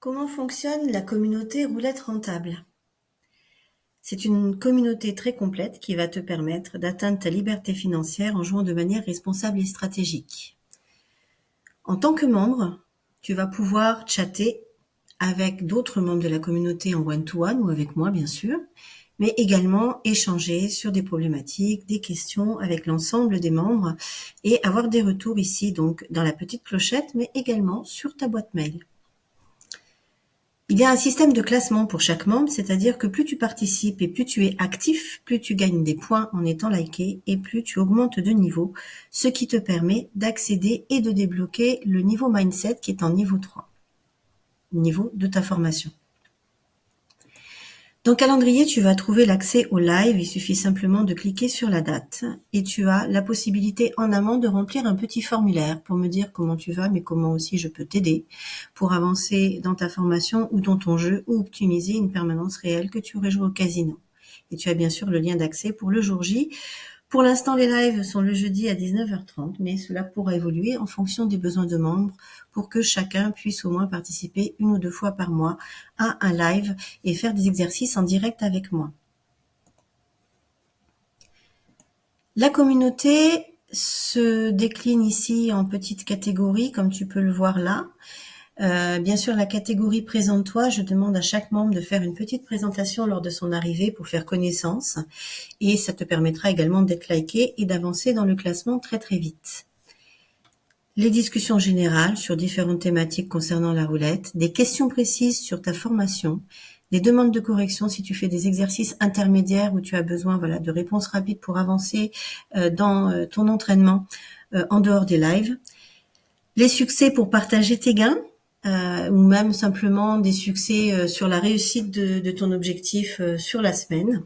Comment fonctionne la communauté Roulette Rentable? C'est une communauté très complète qui va te permettre d'atteindre ta liberté financière en jouant de manière responsable et stratégique. En tant que membre, tu vas pouvoir chatter avec d'autres membres de la communauté en one-to-one ou avec moi bien sûr, mais également échanger sur des problématiques, des questions avec l'ensemble des membres et avoir des retours ici donc dans la petite clochette, mais également sur ta boîte mail. Il y a un système de classement pour chaque membre, c'est-à-dire que plus tu participes et plus tu es actif, plus tu gagnes des points en étant liké et plus tu augmentes de niveau, ce qui te permet d'accéder et de débloquer le niveau mindset qui est en niveau 3, niveau de ta formation. Dans Calendrier, tu vas trouver l'accès au live. Il suffit simplement de cliquer sur la date et tu as la possibilité en amont de remplir un petit formulaire pour me dire comment tu vas, mais comment aussi je peux t'aider pour avancer dans ta formation ou dans ton jeu ou optimiser une permanence réelle que tu aurais joué au casino. Et tu as bien sûr le lien d'accès pour le jour J. Pour l'instant, les lives sont le jeudi à 19h30, mais cela pourra évoluer en fonction des besoins de membres pour que chacun puisse au moins participer 1 ou 2 fois par mois à un live et faire des exercices en direct avec moi. La communauté se décline ici en petites catégories, comme tu peux le voir là. Bien sûr, la catégorie Présente-toi, je demande à chaque membre de faire une petite présentation lors de son arrivée pour faire connaissance et ça te permettra également d'être liké et d'avancer dans le classement très très vite. Les discussions générales sur différentes thématiques concernant la roulette, des questions précises sur ta formation, des demandes de correction si tu fais des exercices intermédiaires où tu as besoin de réponses rapides pour avancer dans ton entraînement en dehors des lives, les succès pour partager tes gains, ou même simplement des succès sur la réussite de ton objectif sur la semaine.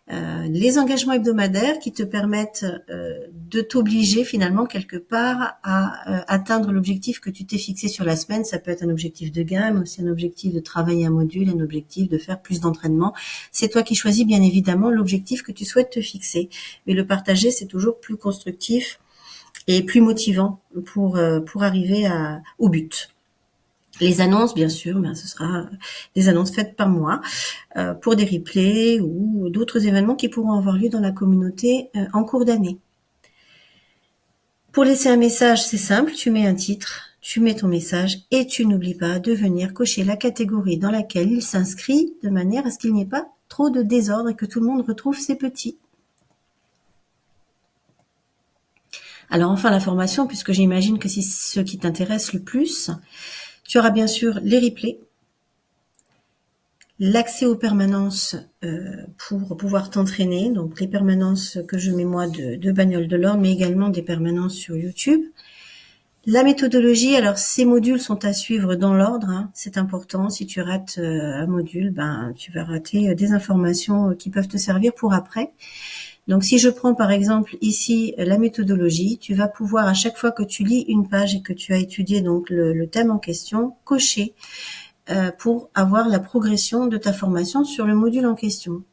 Les engagements hebdomadaires qui te permettent de t'obliger finalement quelque part à atteindre l'objectif que tu t'es fixé sur la semaine. Ça peut être un objectif de gain, mais aussi un objectif de travailler un module, un objectif de faire plus d'entraînement. C'est toi qui choisis bien évidemment l'objectif que tu souhaites te fixer. Mais le partager, c'est toujours plus constructif et plus motivant pour arriver au but. Les annonces, bien sûr, ce sera des annonces faites par moi pour des replays ou d'autres événements qui pourront avoir lieu dans la communauté en cours d'année. Pour laisser un message, c'est simple, tu mets un titre, tu mets ton message et tu n'oublies pas de venir cocher la catégorie dans laquelle il s'inscrit de manière à ce qu'il n'y ait pas trop de désordre et que tout le monde retrouve ses petits. Alors enfin la formation, puisque j'imagine que c'est ce qui t'intéresse le plus, tu auras bien sûr les replays, l'accès aux permanences pour pouvoir t'entraîner, donc les permanences que je mets moi de Bagnole de l'Orne, mais également des permanences sur YouTube. La méthodologie, alors ces modules sont à suivre dans l'ordre, c'est important. Si tu rates un module, tu vas rater des informations qui peuvent te servir pour après. Donc si je prends par exemple ici la méthodologie, tu vas pouvoir à chaque fois que tu lis une page et que tu as étudié donc le thème en question, cocher pour avoir la progression de ta formation sur le module en question.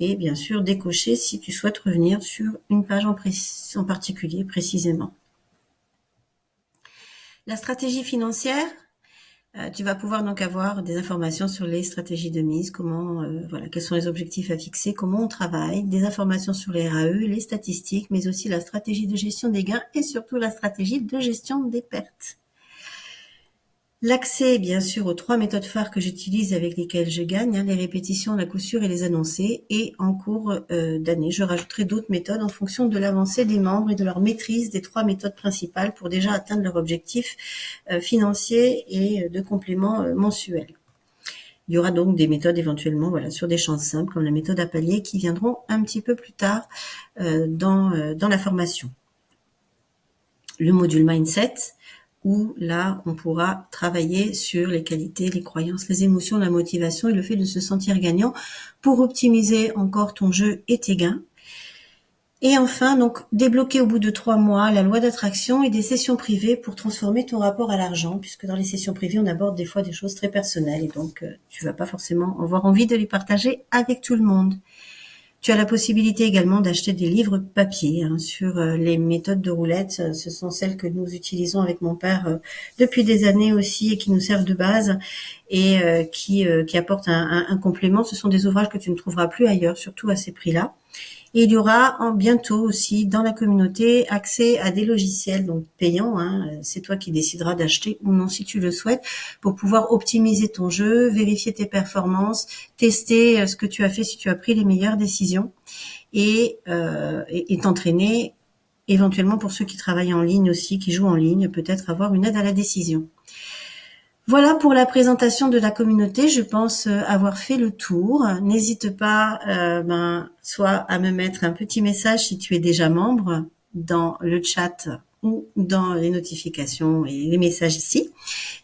Et bien sûr décocher si tu souhaites revenir sur une page en particulier précisément. La stratégie financière, tu vas pouvoir donc avoir des informations sur les stratégies de mise, quels sont les objectifs à fixer, comment on travaille, des informations sur les RAE, les statistiques, mais aussi la stratégie de gestion des gains et surtout la stratégie de gestion des pertes. L'accès, bien sûr, aux 3 méthodes phares que j'utilise avec lesquelles je gagne, les répétitions, la coup sûr et les annoncés. Et en cours d'année, je rajouterai d'autres méthodes en fonction de l'avancée des membres et de leur maîtrise des 3 méthodes principales pour déjà atteindre leur objectif financier et de complément mensuel. Il y aura donc des méthodes éventuellement sur des champs simples comme la méthode à palier qui viendront un petit peu plus tard dans la formation. Le module Mindset, où là, on pourra travailler sur les qualités, les croyances, les émotions, la motivation et le fait de se sentir gagnant pour optimiser encore ton jeu et tes gains. Et enfin, donc, débloquer au bout de 3 mois la loi d'attraction et des sessions privées pour transformer ton rapport à l'argent, puisque dans les sessions privées, on aborde des fois des choses très personnelles et donc tu vas pas forcément avoir envie de les partager avec tout le monde. Tu as la possibilité également d'acheter des livres papier sur les méthodes de roulette. Ce sont celles que nous utilisons avec mon père depuis des années aussi et qui nous servent de base et qui apportent un complément. Ce sont des ouvrages que tu ne trouveras plus ailleurs, surtout à ces prix-là. Et il y aura bientôt aussi dans la communauté accès à des logiciels donc payants. C'est toi qui décideras d'acheter ou non si tu le souhaites pour pouvoir optimiser ton jeu, vérifier tes performances, tester ce que tu as fait si tu as pris les meilleures décisions et t'entraîner éventuellement pour ceux qui travaillent en ligne aussi, qui jouent en ligne, peut-être avoir une aide à la décision. Voilà pour la présentation de la communauté. Je pense avoir fait le tour. N'hésite pas, soit à me mettre un petit message si tu es déjà membre dans le chat ou dans les notifications et les messages ici.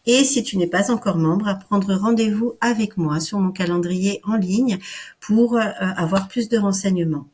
Et si tu n'es pas encore membre, à prendre rendez-vous avec moi sur mon calendrier en ligne pour avoir plus de renseignements.